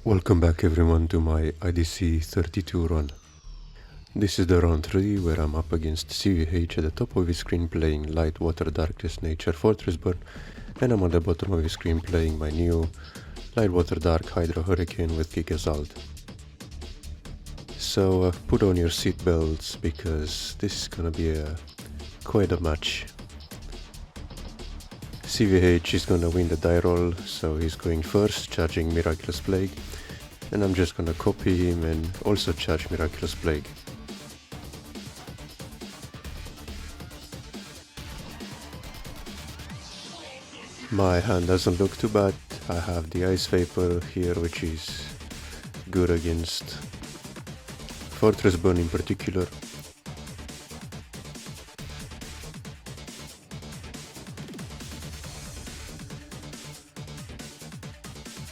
Welcome back everyone to my IDC 32 run. This is the round 3 where I'm up against CVH at the top of his screen playing Light Water Darkness Nature Fortress Burn, and I'm on the bottom of his screen playing my new Light Water Dark Hydro Hurricane with Gigazald. So put on your seatbelts because this is gonna be quite a match. CVH is gonna win the die roll, so he's going first, charging Miraculous Plague, and I'm just gonna copy him and also charge Miraculous Plague. My hand doesn't look too bad. I have the Ice Vapor here, which is good against Fortress Burn in particular.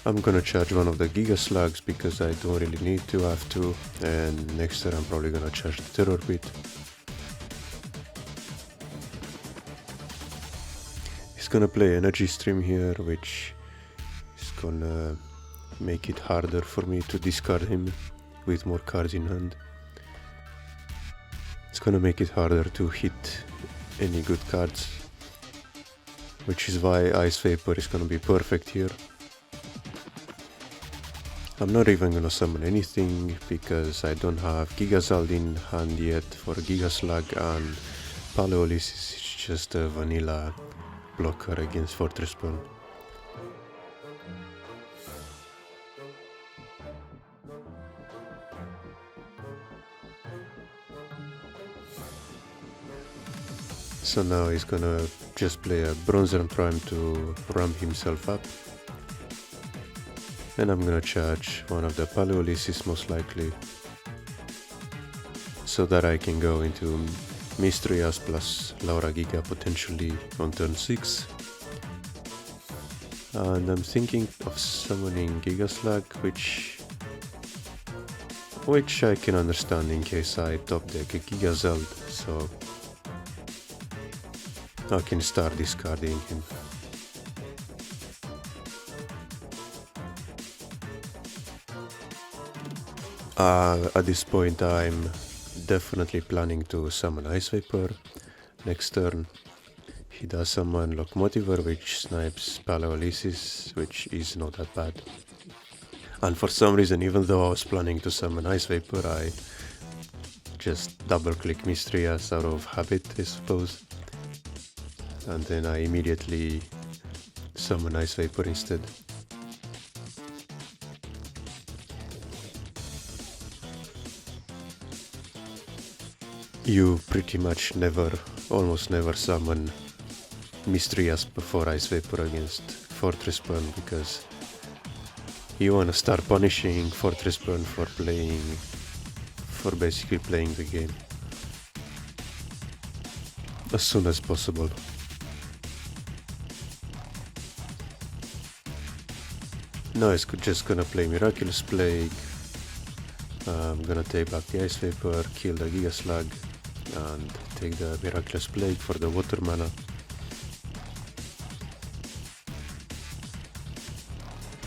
I'm gonna charge one of the Giga Slugs because I don't really need to have to, and next turn I'm probably gonna charge the Terror Pit. He's gonna play Energy Stream here, which is gonna make it harder for me to discard him with more cards in hand. It's gonna make it harder to hit any good cards, which is why Ice Vapor is gonna be perfect here. I'm not even gonna summon anything because I don't have Gigazald in hand yet for Gigaslug, and Paleolysis is just a vanilla blocker against Fortress Burn. So now he's gonna just play a Bronzer Prime to ramp himself up. And I'm gonna charge one of the Paleolysis most likely, so that I can go into Mistrias plus Laura Giga potentially on turn 6. And I'm thinking of summoning Gigaslug, which I can understand in case I top deck a Gigazeld, so I can start discarding him. At this point I'm definitely planning to summon Ice Vapor. Next turn he does summon Locomotiver, which snipes Paleolysis, which is not that bad. And for some reason, even though I was planning to summon Ice Vapor, I just double click Mistrias out of habit, I suppose. And then I immediately summon Ice Vapor instead. You pretty much almost never summon Mistrias before Ice Vapor against Fortress Burn, because you wanna start punishing Fortress Burn for basically playing the game as soon as possible. Now it's just gonna play Miraculous Plague. I'm gonna take back the Ice Vapor, kill the Gigaslug, and take the Miraculous Plague for the water mana.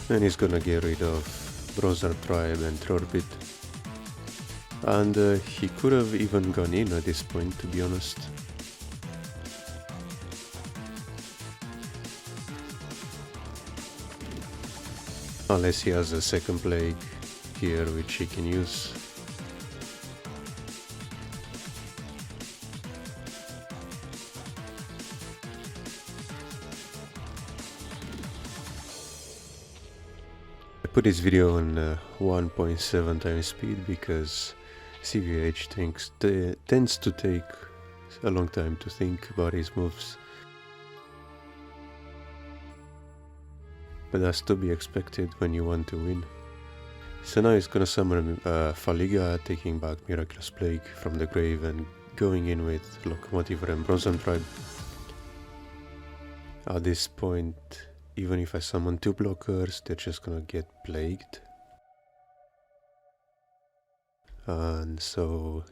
And he's gonna get rid of Bronzer Tribe and Trorbit. And he could have even gone in at this point, to be honest. Unless he has a second Plague here which he can use. I put this video on 1.7 times speed because CVH tends to take a long time to think about his moves. But that's to be expected when you want to win. So now he's gonna summon Faliga, taking back Miraculous Plague from the grave and going in with Locomotive and Bronze Tribe. At this point, even if I summon 2 blockers, they're just gonna get plagued. And so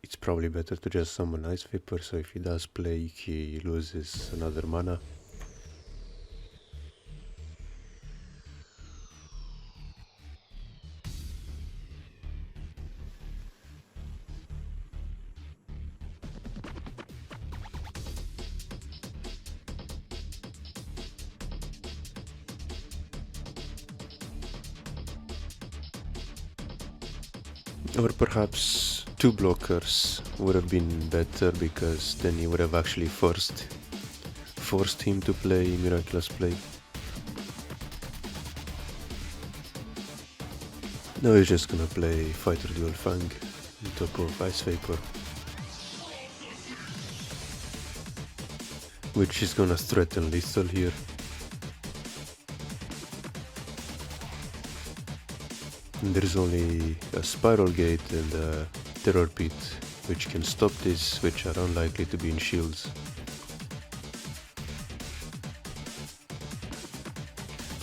it's probably better to just summon Ice Vapor, so if he does plague, he loses another mana. Or perhaps 2 blockers would have been better, because then he would have actually forced him to play Miraculous Play. Now he's just gonna play Fighter Duel Fang on top of Ice Vapor, which is gonna threaten lethal here. And there's only a Spiral Gate and a Terror Pit which can stop this, which are unlikely to be in shields.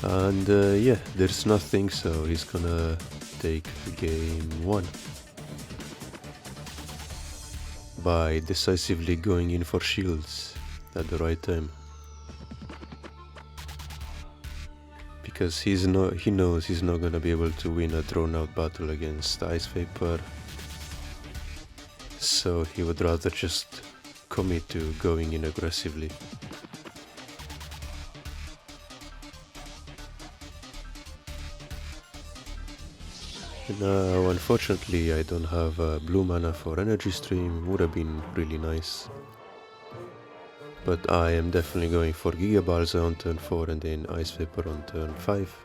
And yeah, there's nothing, so he's gonna take game 1 by decisively going in for shields at the right time. Because he knows he's not gonna be able to win a drawn out battle against Ice Vapor, so he would rather just commit to going in aggressively. Now, unfortunately, I don't have blue mana for Energy Stream. Would have been really nice. But I am definitely going for Giga Balza on turn 4 and then Ice Vapor on turn 5.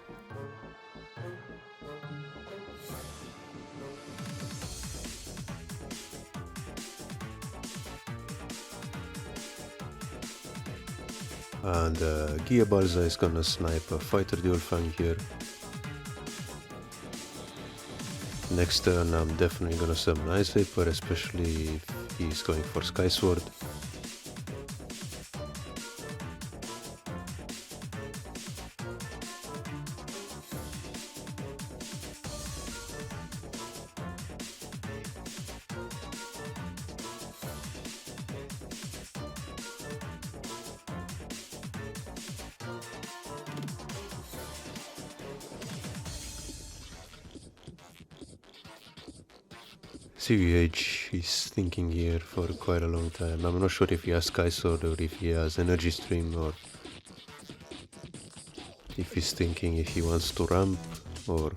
And Giga Balza is gonna snipe a Fighter Duel Fang here. Next turn I'm definitely gonna summon Ice Vapor, especially if he's going for Sky Sword. CVH is thinking here for quite a long time. I'm not sure if he has Sky Sword or if he has Energy Stream, or if he's thinking if he wants to ramp, or...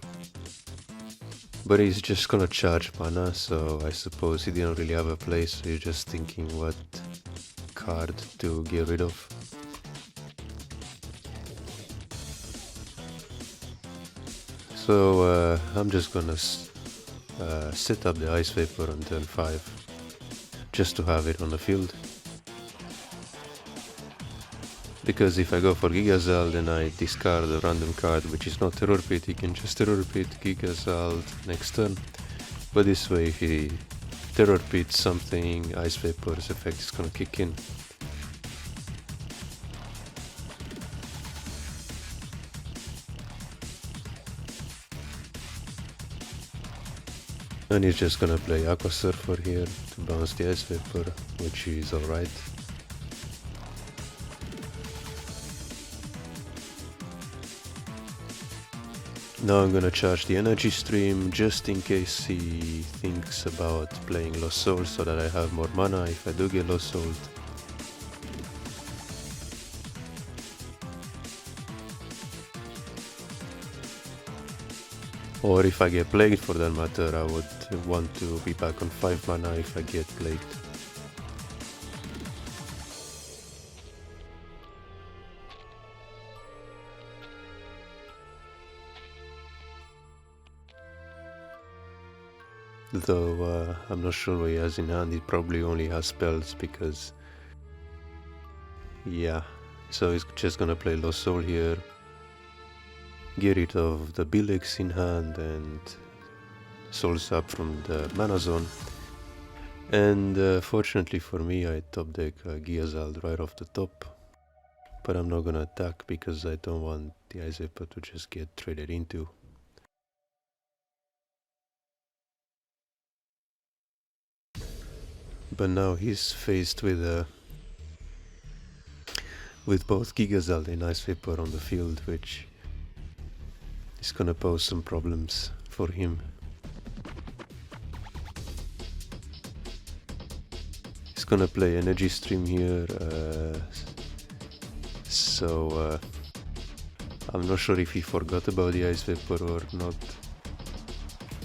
But he's just gonna charge mana, so I suppose he didn't really have a play, so he's just thinking what card to get rid of. So I'm just gonna set up the Ice Vapor on turn 5, just to have it on the field. Because if I go for Gigazal, then I discard a random card which is not Terror Pit. He can just Terror Pit Gigazal next turn. But this way, if he Terror Pit something, Ice Vapor's effect is gonna kick in. And he's just gonna play Aqua Surfer here to bounce the Ice Vapor, which is alright. Now I'm gonna charge the Energy Stream just in case he thinks about playing Lost Soul, so that I have more mana if I do get Lost Soul. Or if I get plagued, for that matter, I would want to be back on 5 mana if I get plagued. Though I'm not sure what he has in hand. He probably only has spells, because... yeah, so he's just gonna play Lost Soul here, get rid of the Bilex in hand and Souls Up from the mana zone. And fortunately for me, I top deck Giazald right off the top. But I'm not gonna attack because I don't want the Ice Vapor to just get traded into. But now he's faced with both Gigazald and Ice Vapor on the field, which is gonna pose some problems for him. He's gonna play Energy Stream here, so I'm not sure if he forgot about the Ice Vapor or not.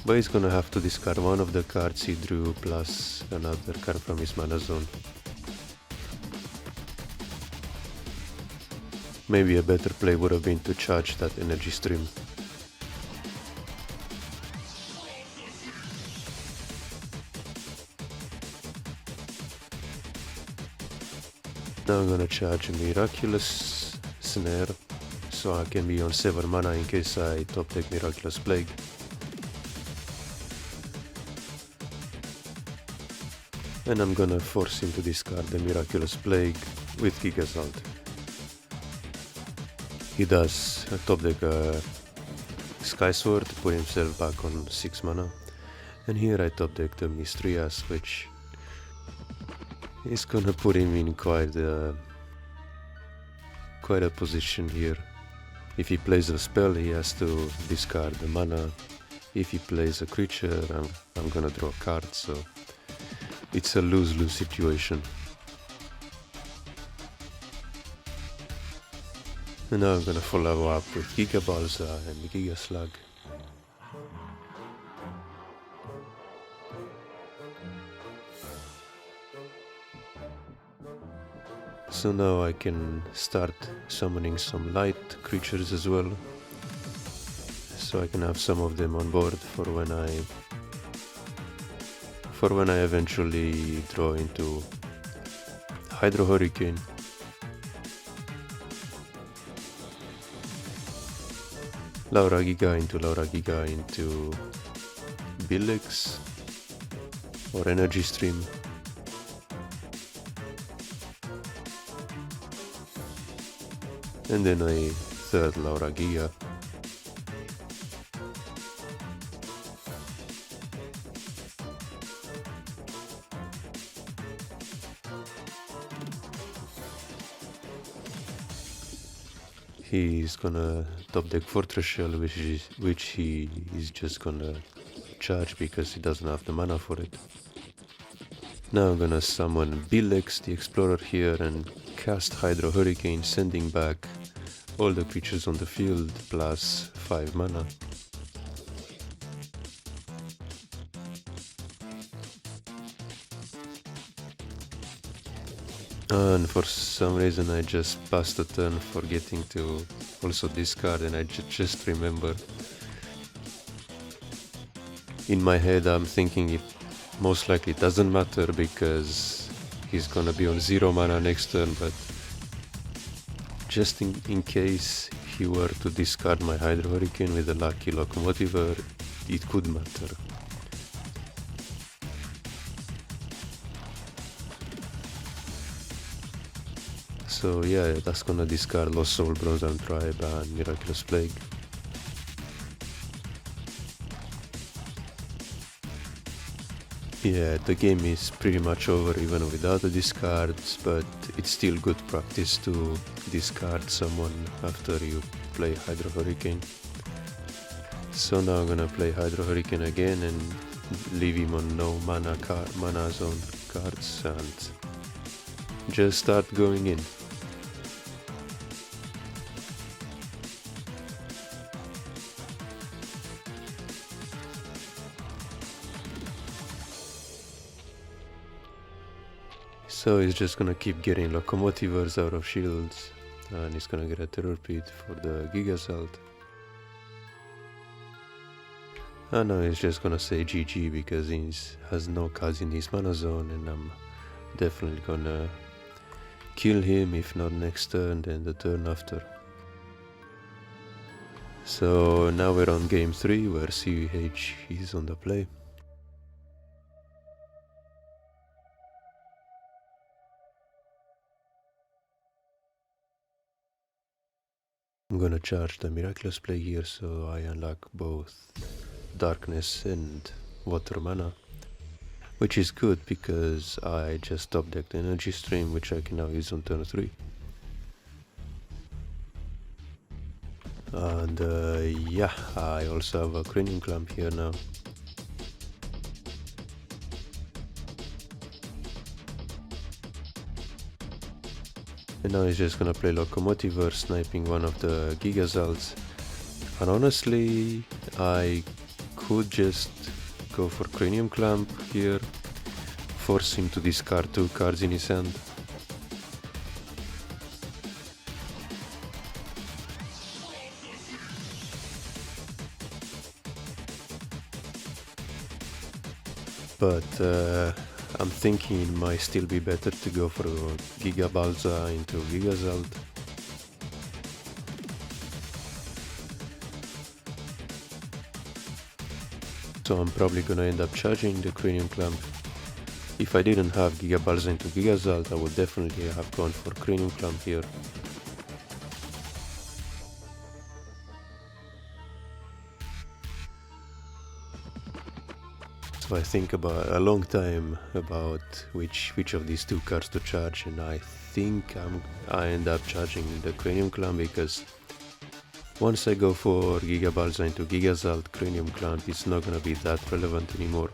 But he's gonna have to discard one of the cards he drew plus another card from his mana zone. Maybe a better play would have been to charge that energy stream. Now I'm gonna charge a Miraculous Snare, so I can be on 7 mana in case I top deck Miraculous Plague. And I'm gonna force him to discard the Miraculous Plague with Gigasalt. He does top deck a Skysword to put himself back on 6 mana. And here I top deck the Mistrias, which is gonna put him in quite a position here. If he plays a spell, he has to discard the mana. If he plays a creature, I'm gonna draw a card, so it's a lose-lose situation. And now I'm gonna follow up with Giga Balsa and Giga Slug. So now I can start summoning some light creatures as well, so I can have some of them on board for when I eventually draw into Hydro Hurricane. Laura Giga into Billex or Energy Stream. And then a third Laura Giga. He's gonna top deck Fortress Shell, which he is just gonna charge because he doesn't have the mana for it. Now I'm gonna summon Billex, the Explorer here, and cast Hydro Hurricane, sending back all the creatures on the field plus 5 mana. And for some reason I just passed the turn forgetting to also discard, and I just remember. In my head I'm thinking it most likely doesn't matter because he's gonna be on 0 mana next turn, but just in case he were to discard my Hydro Hurricane with a Lucky Locomotiver, it could matter. So yeah, that's gonna discard Lost Soul, Bronze Tribe and Miraculous Plague. Yeah, the game is pretty much over even without the discards, but it's still good practice to discard someone after you play Hydro Hurricane. So now I'm gonna play Hydro Hurricane again and leave him on no mana zone cards and just start going in. So he's just gonna keep getting Locomotivers out of shields, and he's gonna get a Terror Pit for the Gigasalt. And now he's just gonna say GG because he has no cards in his mana zone, and I'm definitely gonna kill him, if not next turn, then the turn after. So now we're on game 3 where CVH is on the play. I'm gonna charge the Miraculous Plague here, so I unlock both Darkness and Water mana, which is good because I just top decked Energy Stream, which I can now use on turn 3. And yeah, I also have a Cranium Clamp here now. And now he's just gonna play Locomotiver, sniping one of the Gigasalts. And honestly, I could just go for Cranium Clamp here, force him to discard 2 cards in his hand. But I'm thinking it might still be better to go for Giga Balza into Giga Zald. So I'm probably gonna end up charging the Cranium Clamp. If I didn't have Giga Balza into Giga Zald, I would definitely have gone for Cranium Clamp here. So I think about a long time about which of these 2 cards to charge, and I think I end up charging the Cranium Clamp, because once I go for Giga Balza into Giga Zald, Cranium Clamp is not gonna be that relevant anymore.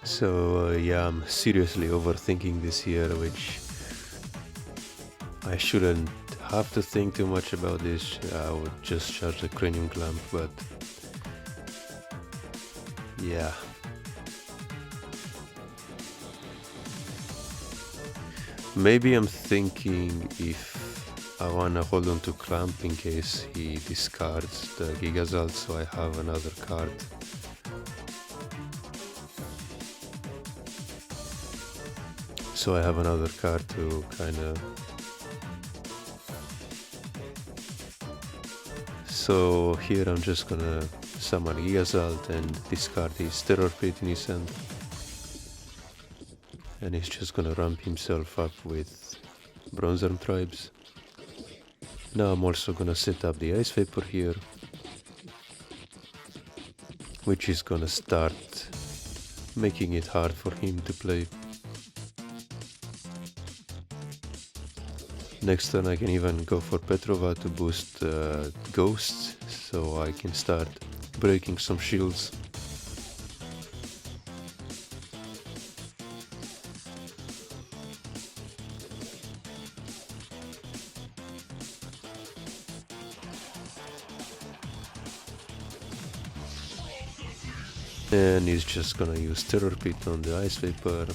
So yeah, I'm seriously overthinking this here, which I shouldn't have to think too much about this. I would just charge the Cranium Clamp, but yeah. Maybe I'm thinking if I wanna hold on to Clamp in case he discards the Giga Zald, so I have another card. So I have another card to kinda... So here I'm just gonna summon Giga Zald and discard his Terror Pit in his hand. And he's just gonna ramp himself up with Bronze Arm Tribes. Now I'm also gonna set up the Ice Vapor here, which is gonna start making it hard for him to play. Next turn I can even go for Petrova to boost Ghosts, so I can start breaking some shields. And he's just gonna use Terror Pit on the Ice Vapor,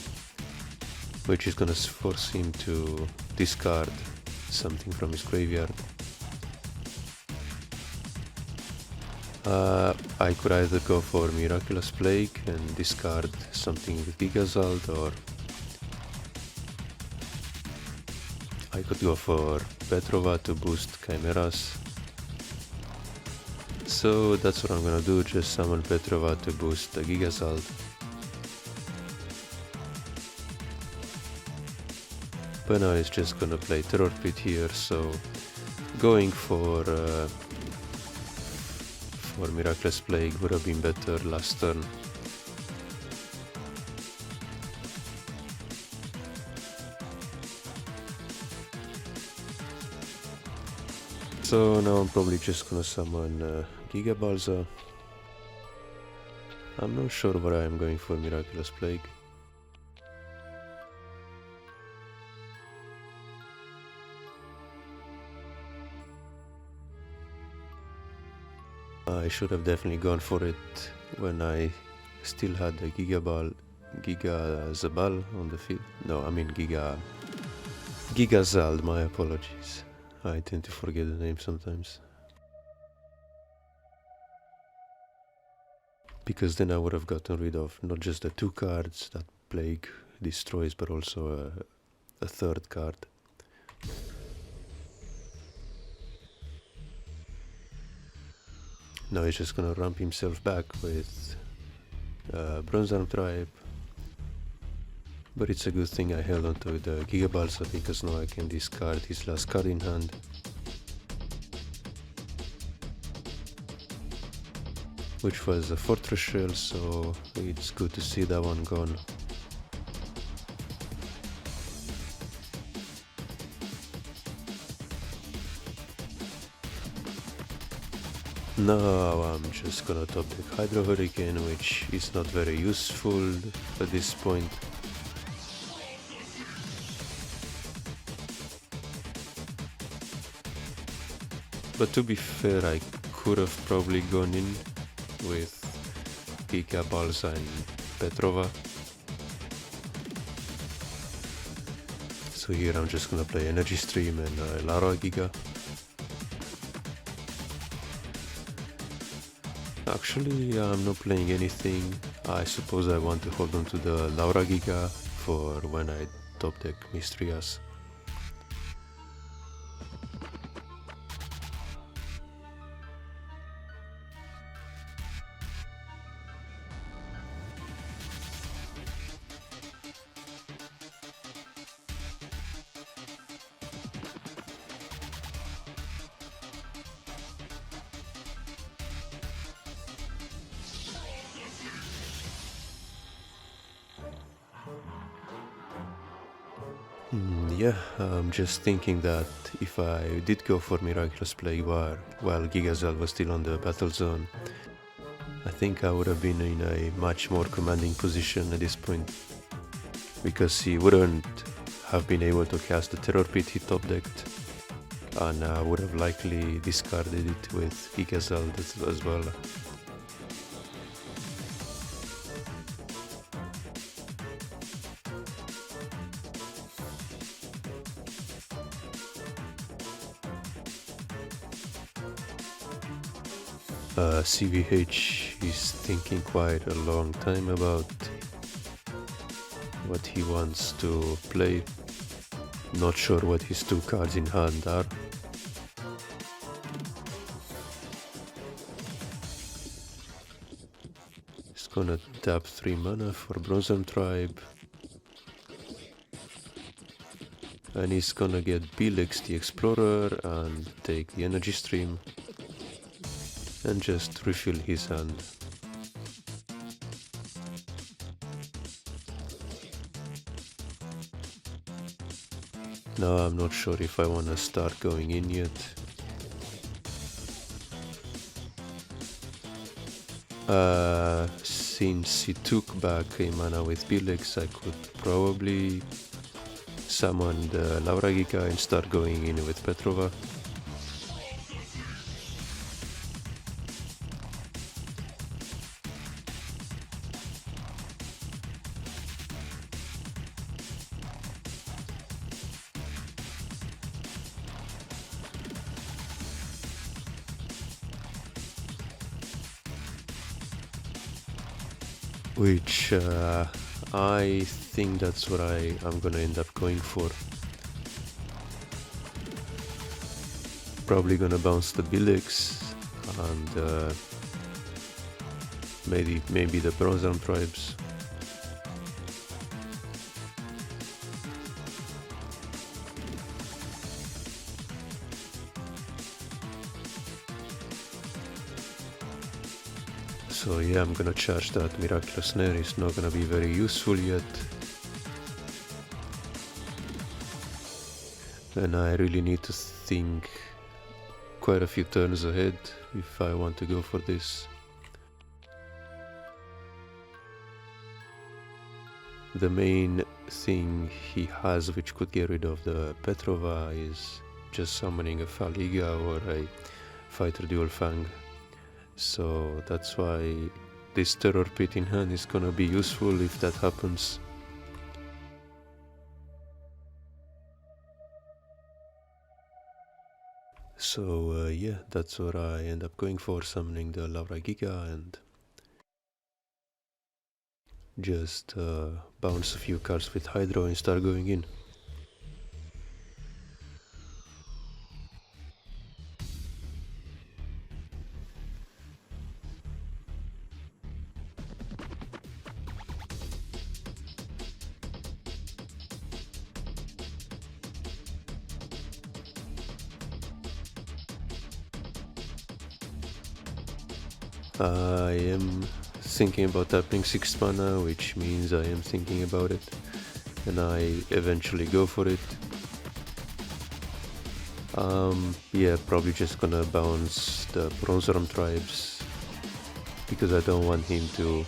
which is gonna force him to discard something from his graveyard. I could either go for Miraculous Plague and discard something with Giga Zald, or I could go for Petrova to boost Chimeras. So that's what I'm gonna do, just summon Petrova to boost the Giga Zald. But now he's just gonna play Terror Pit here, so going for Miraculous Plague would have been better last turn. So now I'm probably just gonna summon Giga Balza. I'm not sure why I'm going for Miraculous Plague. I should have definitely gone for it when I still had the Giga Zabal on the field. No, I mean Giga Zald, my apologies. I tend to forget the name sometimes. Because then I would have gotten rid of not just the 2 cards that Plague destroys, but also a 3rd card. Now he's just gonna ramp himself back with Bronze Arm Tribe. But it's a good thing I held onto the Giga Balza, because now I can discard his last card in hand. Which was a Fortress Shell, so it's good to see that one gone. Now I'm just gonna top deck Hydro Hurricane, which is not very useful at this point. But to be fair, I could have probably gone in with Giga, Balsa and Petrova. So here I'm just gonna play Energy Stream and Lara Giga. Actually, I'm not playing anything. I suppose I want to hold on to the Laura Giga for when I top deck Mistrias. Yeah, I'm just thinking that if I did go for Miraculous Plague War while Gigazel was still on the battle zone, I think I would have been in a much more commanding position at this point, because he wouldn't have been able to cast the Terror Pit he top decked, and I would have likely discarded it with Gigazel as well. CVH is thinking quite a long time about what he wants to play. Not sure what his two cards in hand are. He's gonna tap 3 mana for Bronze Tribe. And he's gonna get Belex the Explorer and take the Energy Stream. And just refill his hand. Now I'm not sure if I wanna start going in yet. Since he took back a mana with Belex, I could probably summon the Laura Giga and start going in with Petrova. Which I think that's what I'm gonna end up going for. Probably gonna bounce the Belex and maybe the Bronze Tribes. So yeah, I'm gonna charge that Miraculous Snare. It's not gonna be very useful yet. And I really need to think quite a few turns ahead if I want to go for this. The main thing he has which could get rid of the Petrova is just summoning a Faliga or a Fighter Dual Fang. So that's why this Terror Pit in hand is gonna be useful if that happens. So yeah, that's what I end up going for, summoning the Laura Giga and just bounce a few cards with Hydro and start going in. I am thinking about tapping 6 mana, which means I am thinking about it, and I eventually go for it. Yeah, probably just gonna bounce the Bronze Arm Tribes because I don't want him to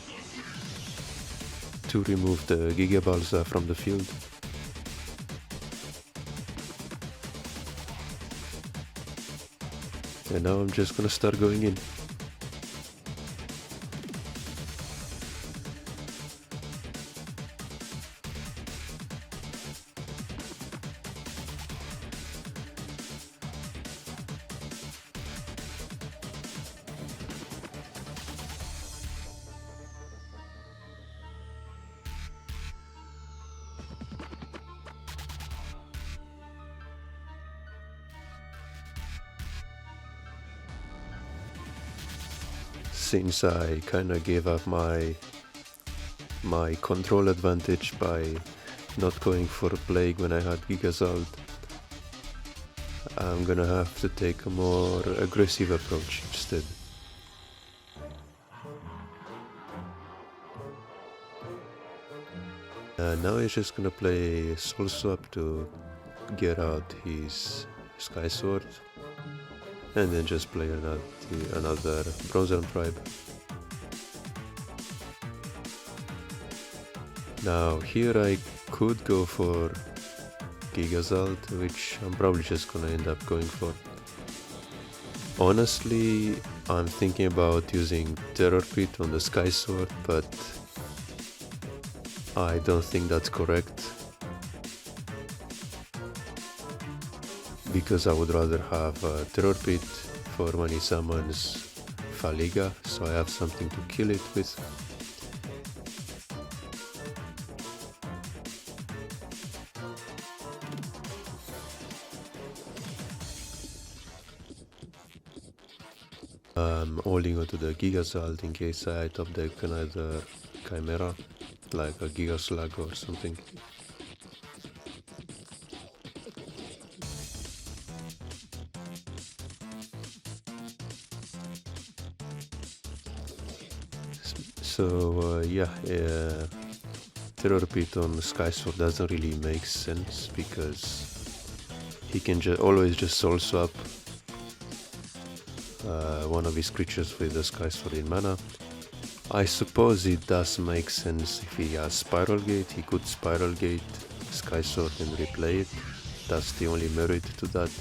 remove the Giga Balsa from the field. And now I'm just gonna start going in. Since I kinda gave up my control advantage by not going for a Plague when I had Gigazalt, I'm gonna have to take a more aggressive approach instead. Now he's just gonna play Soul Swap to get out his Sky Sword, and then just play another Bronze Arm Tribe. Now here I could go for Gigazalt, which I'm probably just gonna end up going for. Honestly, I'm thinking about using Terror Pit on the Sky Sword, but I don't think that's correct, because I would rather have a Terror Pit for when he summons Faliga, so I have something to kill it with. I'm holding onto the Gigazalt in case I top deck another Chimera, like a Gigaslug or something. So Terror Pit on Sky Sword doesn't really make sense because he can always just Soul Swap one of his creatures with the Sky Sword in mana. I suppose it does make sense if he has Spiral Gate. He could Spiral Gate Sky Sword and replay it. That's the only merit to that.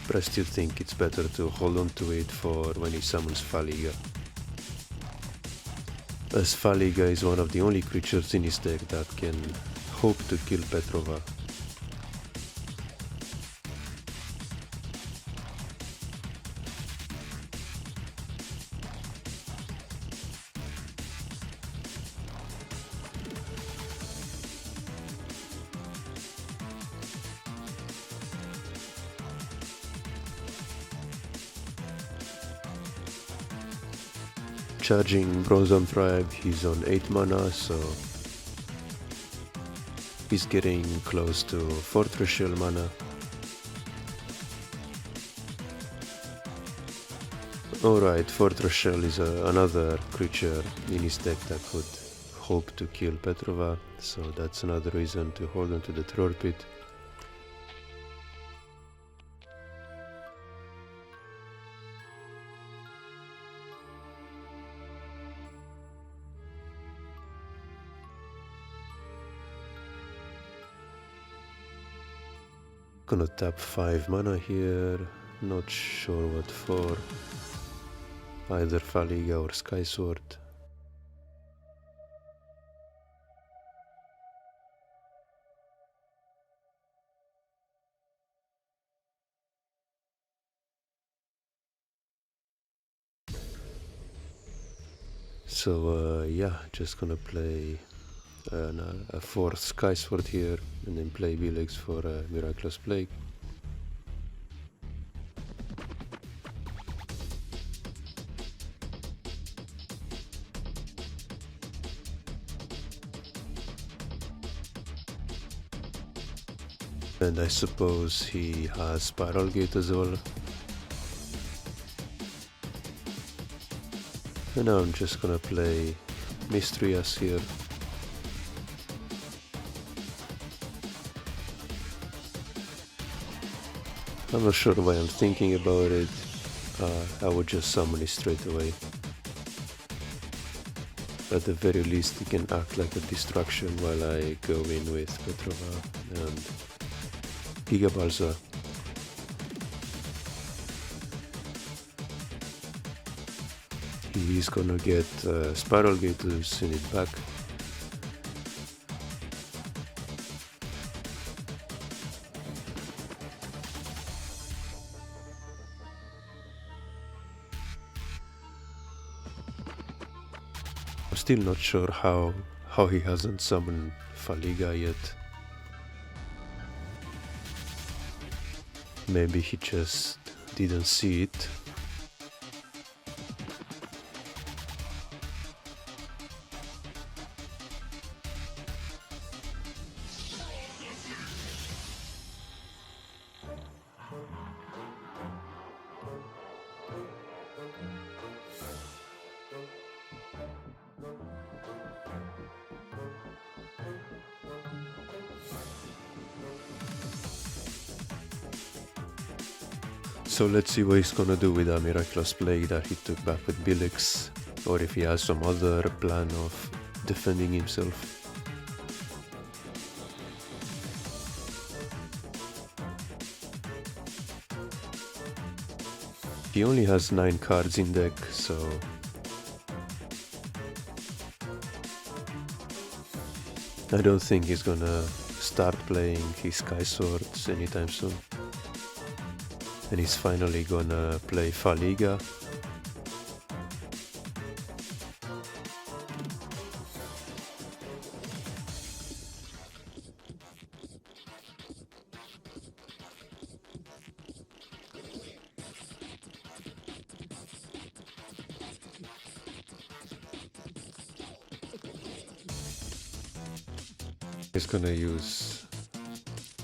But I still think it's better to hold on to it for when he summons Faliga, as Faliga is one of the only creatures in his deck that can hope to kill Petrova. Charging Bronze Arm Tribe, he's on 8 mana, so he's getting close to Fortress Shell mana. Alright, Fortress Shell is another creature in his deck that could hope to kill Petrova, so that's another reason to hold on to the Terror Pit. Gonna tap 5 mana here, not sure what for, either Faliga or Sky Sword. So just gonna play a 4th Sky Sword here, and then play Vilex for a Miraculous Plague. And I suppose he has Spiral Gate as well. And now I'm just gonna play Mistrias here. I'm not sure why I'm thinking about it. I would just summon it straight away. At the very least, it can act like a distraction while I go in with Petrova and Giga Balza. He's gonna get Spiral Gate to send it back. I'm still not sure how he hasn't summoned Faliga yet. Maybe he just didn't see it. So let's see what he's gonna do with a Miraculous Plague that he took back with Billix, or if he has some other plan of defending himself. He only has 9 cards in deck, so I don't think he's gonna start playing his Sky Swords anytime soon. And he's finally gonna play Faliga. He's gonna use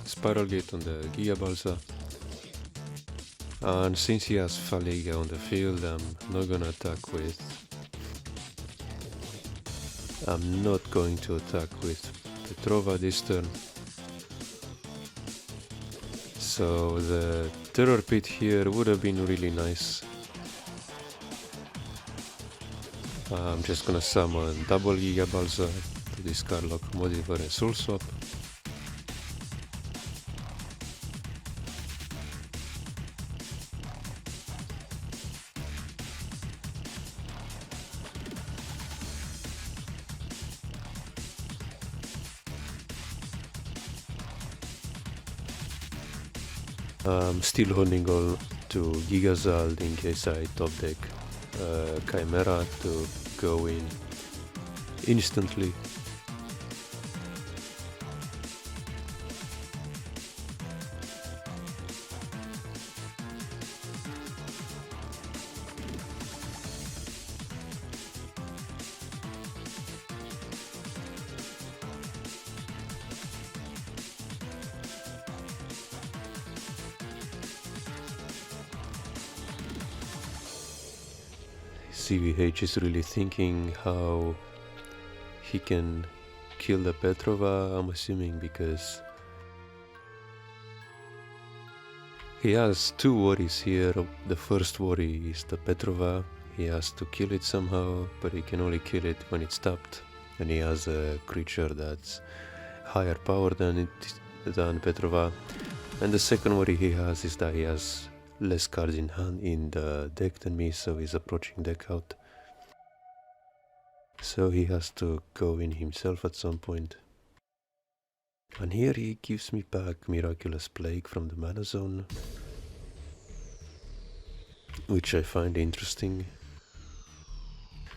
Spiral Gate on the Giga Balsa. And since he has Faliga on the field, I'm not gonna attack with... I'm not going to attack with Petrova this turn. So the Terror Pit here would have been really nice. I'm just gonna summon double Giga Balsa to discard Locomotive and Soul Swap. I'm still holding on to Gigazald in case I top deck Chimera to go in instantly. CVH is really thinking how he can kill the Petrova, I'm assuming, because he has 2 worries here. The first worry is the Petrova. He has to kill it somehow, but he can only kill it when it's tapped. And he has a creature that's higher power than Petrova. And the second worry he has is that he has less cards in hand in the deck than me, so he's approaching deck out. So he has to go in himself at some point. And here he gives me back Miraculous Plague from the Mana Zone, which I find interesting.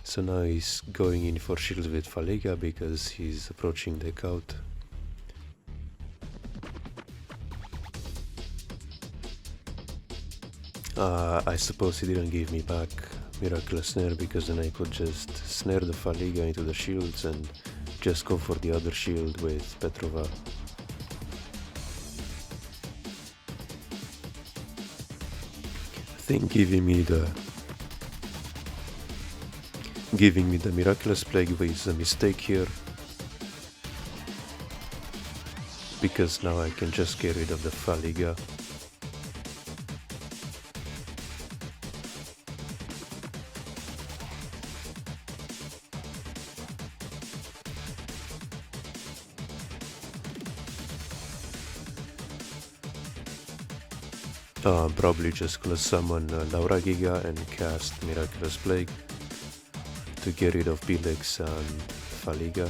So now he's going in for shields with Faliga because he's approaching deck out. I suppose he didn't give me back Miraculous Snare because then I could just snare the Faliga into the shields and just go for the other shield with Petrova. I think giving me the Miraculous Plague is a mistake here, because now I can just get rid of the Faliga. I'm probably just gonna summon Laura Giga and cast Miraculous Plague to get rid of Bilex and Faliga.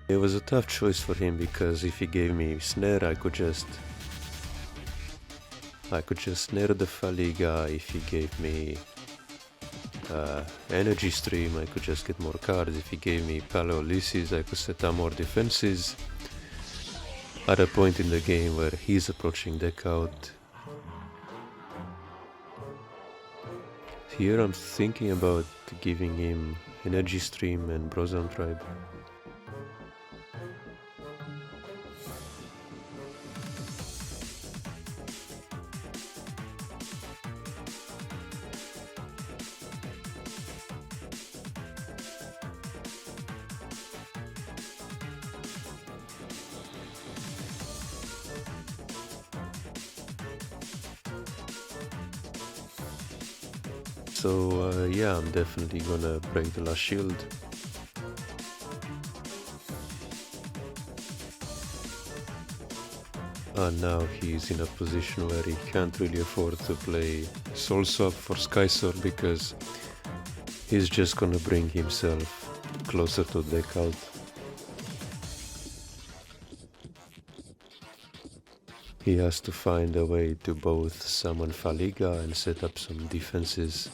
It was a tough choice for him because if he gave me Snare, I could just snare the Faliga. If he gave me Energy Stream, I could just get more cards. If he gave me Paleolysis, I could set up more defenses. At a point in the game where he's approaching deck out, here I'm thinking about giving him Energy Stream and Brozan Tribe. So yeah, I'm definitely gonna break the last shield. And now he's in a position where he can't really afford to play Soul Swap for Sky Sword because he's just gonna bring himself closer to deck out. He has to find a way to both summon Faliga and set up some defenses.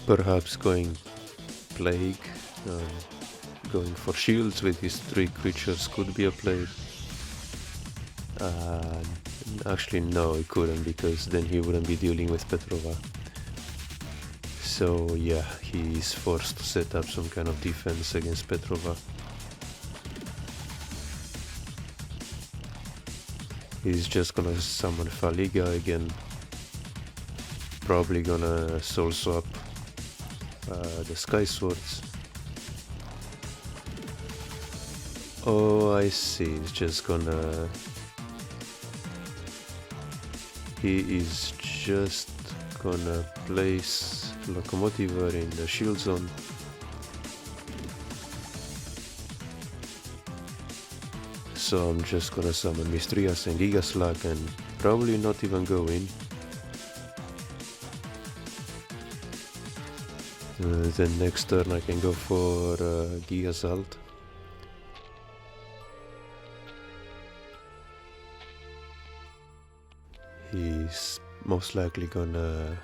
Perhaps going Plague, going for shields with his 3 creatures could be a play. Actually no, he couldn't, because then he wouldn't be dealing with Petrova. So yeah, he's forced to set up some kind of defense against Petrova. He's just gonna summon Faliga again. Probably gonna Soul Swap the Sky Swords. Oh, I see. He's just gonna... He is just gonna place Locomotiver in the shield zone. So I'm just gonna summon Mistrias and Gigaslag and probably not even go in. Then next turn I can go for Gigazalt. He's most likely gonna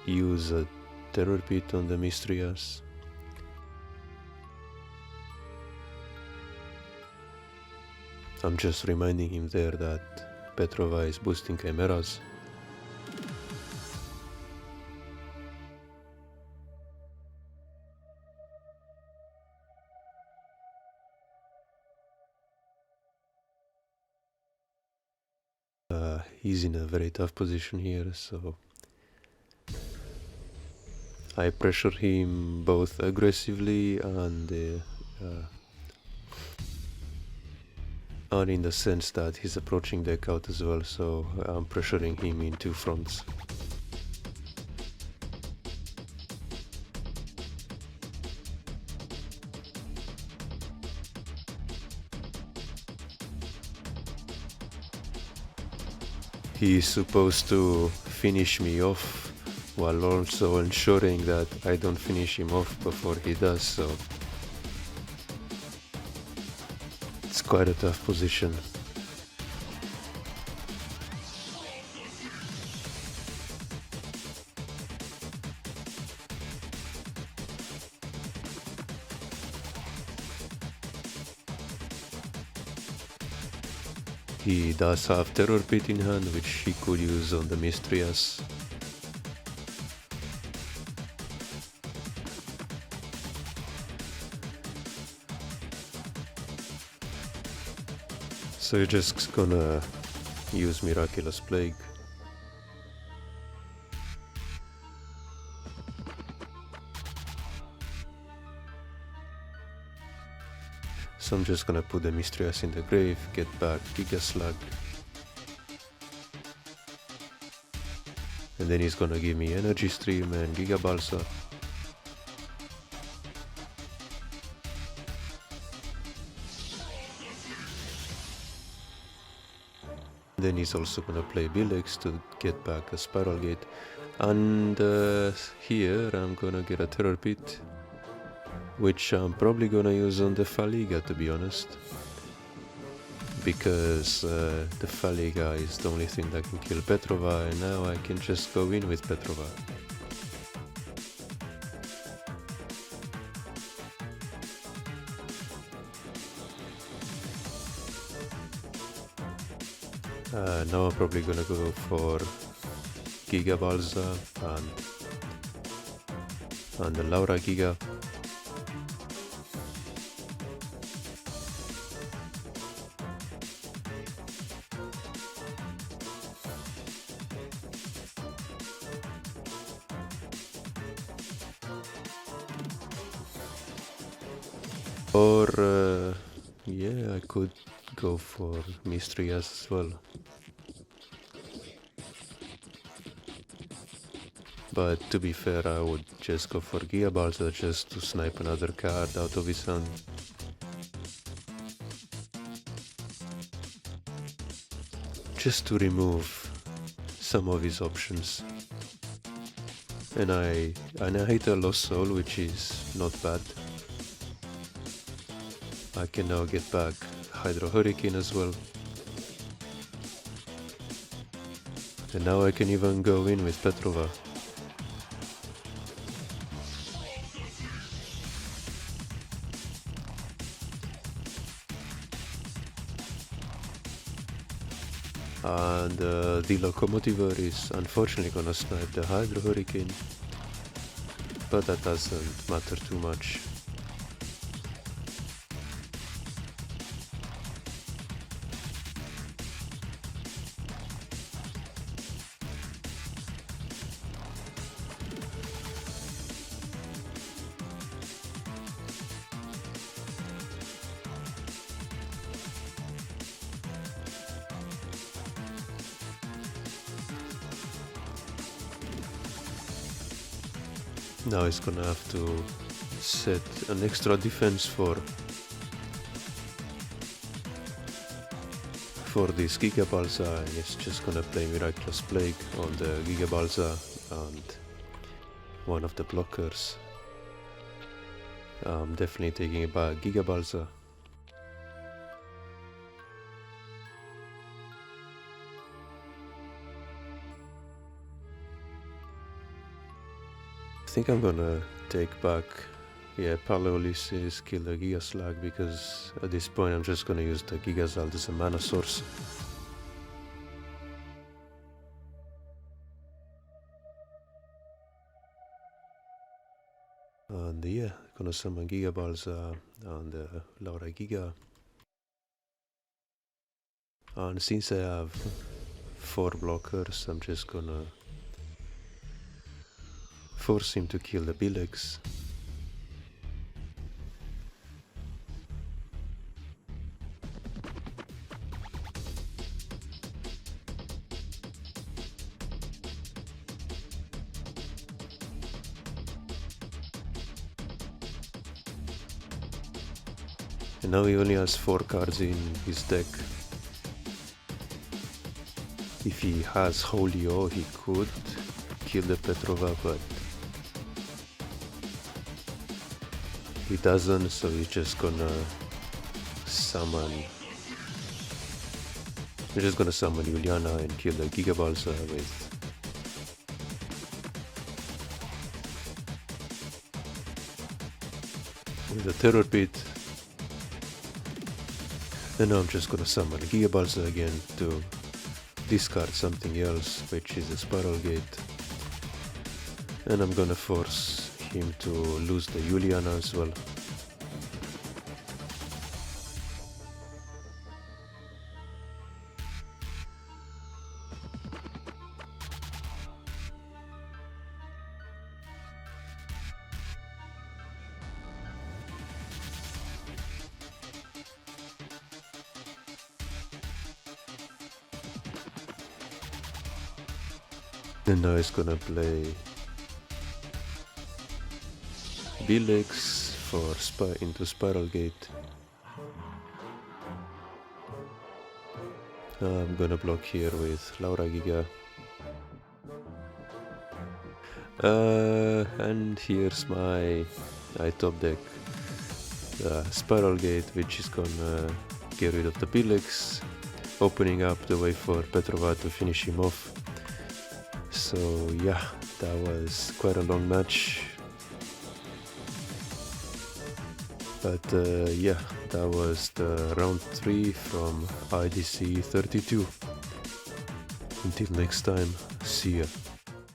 use a Terror Pit on the Mistrias. I'm just reminding him there that Petrova is boosting Chimeras. He's in a very tough position here, so I pressure him both aggressively and in the sense that he's approaching deck out as well, so I'm pressuring him in 2 fronts. He's supposed to finish me off while also ensuring that I don't finish him off before he does, so it's quite a tough position. He does have Terror Pit in hand, which he could use on the Mistrias. So you're just gonna use Miraculous Plague. So I'm just gonna put the Mistrias in the grave, get back Giga Slug. And then he's gonna give me Energy Stream and Giga Balsa. Then he's also gonna play Bilex to get back a Spiral Gate. And here I'm gonna get a Terror Pit, which I'm probably gonna use on the Faliga, to be honest. Because the Faliga is the only thing that can kill Petrova, and now I can just go in with Petrova. Now I'm probably gonna go for Giga Balsa and the Laura Giga. Or yeah, I could go for Mistrias as well. But to be fair, I would just go for Giga Balsa just to snipe another card out of his hand. Just to remove some of his options. And I hit a Lost Soul, which is not bad. I can now get back Hydro Hurricane as well. And now I can even go in with Petrova. And the Locomotiver is unfortunately gonna snipe the Hydro Hurricane, but that doesn't matter too much. Now he's gonna have to set an extra defense for this Giga Balsa, and he's just gonna play Miraculous Plague on the Giga Balsa and one of the blockers. I'm definitely taking back Giga Balsa. I think I'm gonna take back, Paleolysis, kill the Giga Slug, because at this point I'm just gonna use the Giga Zald as a mana source. And yeah, gonna summon Giga Balsa and Laura Giga. And since I have 4 blockers, I'm just gonna force him to kill the Bilex. And now he only has 4 cards in his deck. If he has Holy O, he could kill the Petrova, but he doesn't, so he's just gonna summon. We're just gonna summon Juliana and kill the Giga Balsa with the Terror Pit. And now I'm just gonna summon Giga Balsa again to discard something else, which is a Spiral Gate. And I'm gonna force him to lose the Juliana as well. And now he's gonna play Billex for into Spiral Gate. I'm gonna block here with Laura Giga. And here's my top deck Spiral Gate, which is gonna get rid of the Billex, opening up the way for Petrova to finish him off. So yeah, that was quite a long match. But yeah, that was the round 3 from IDC 32. Until next time, see ya.